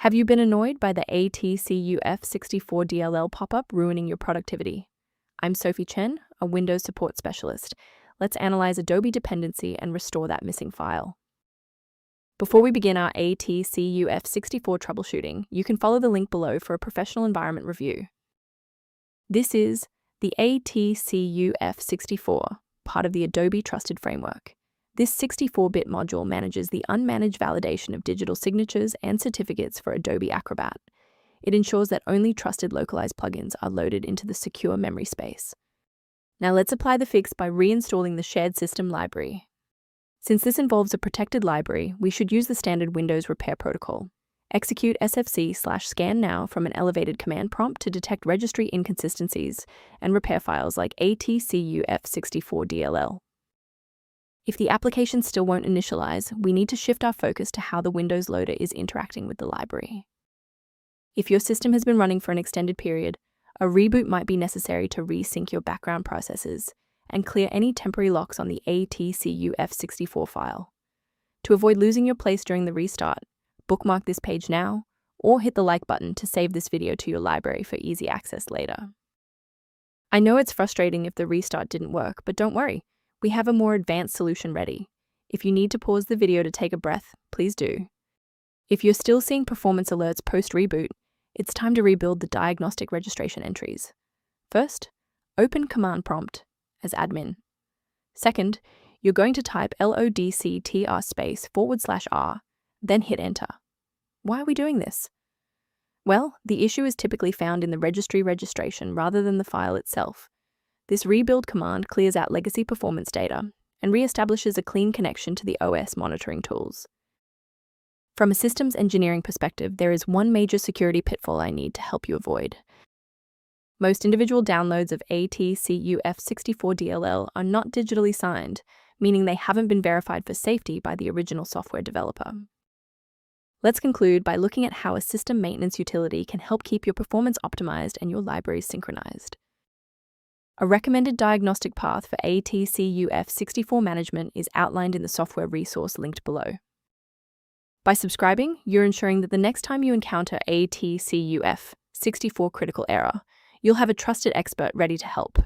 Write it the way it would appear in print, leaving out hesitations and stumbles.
Have you been annoyed by the atcuf64.dll pop-up ruining your productivity? I'm Sophie Chen, a Windows support specialist. Let's analyze Adobe dependency and restore that missing file. Before we begin our atcuf64 troubleshooting, you can follow the link below for a professional environment review. This is the atcuf64, part of the Adobe Trusted Framework. This 64-bit module manages the unmanaged validation of digital signatures and certificates for Adobe Acrobat. It ensures that only trusted localized plugins are loaded into the secure memory space. Now let's apply the fix by reinstalling the shared system library. Since this involves a protected library, we should use the standard Windows repair protocol. Execute sfc/scan now from an elevated command prompt to detect registry inconsistencies and repair files like atcuf64.dll. If the application still won't initialize, we need to shift our focus to how the Windows loader is interacting with the library. If your system has been running for an extended period, a reboot might be necessary to resync your background processes and clear any temporary locks on the atcuf64 file. To avoid losing your place during the restart, bookmark this page now, or hit the like button to save this video to your library for easy access later. I know it's frustrating if the restart didn't work, but don't worry. We have a more advanced solution ready. If you need to pause the video to take a breath, please do. If you're still seeing performance alerts post-reboot, it's time to rebuild the diagnostic registration entries. First, open Command Prompt as admin. Second, you're going to type locktr/r, then hit Enter. Why are we doing this? Well, the issue is typically found in the registry registration rather than the file itself. This rebuild command clears out legacy performance data and reestablishes a clean connection to the OS monitoring tools. From a systems engineering perspective, there is one major security pitfall I need to help you avoid. Most individual downloads of atcuf64.dll are not digitally signed, meaning they haven't been verified for safety by the original software developer. Let's conclude by looking at how a system maintenance utility can help keep your performance optimized and your libraries synchronized. A recommended diagnostic path for atcuf64 management is outlined in the software resource linked below. By subscribing, you're ensuring that the next time you encounter atcuf64 critical error, you'll have a trusted expert ready to help.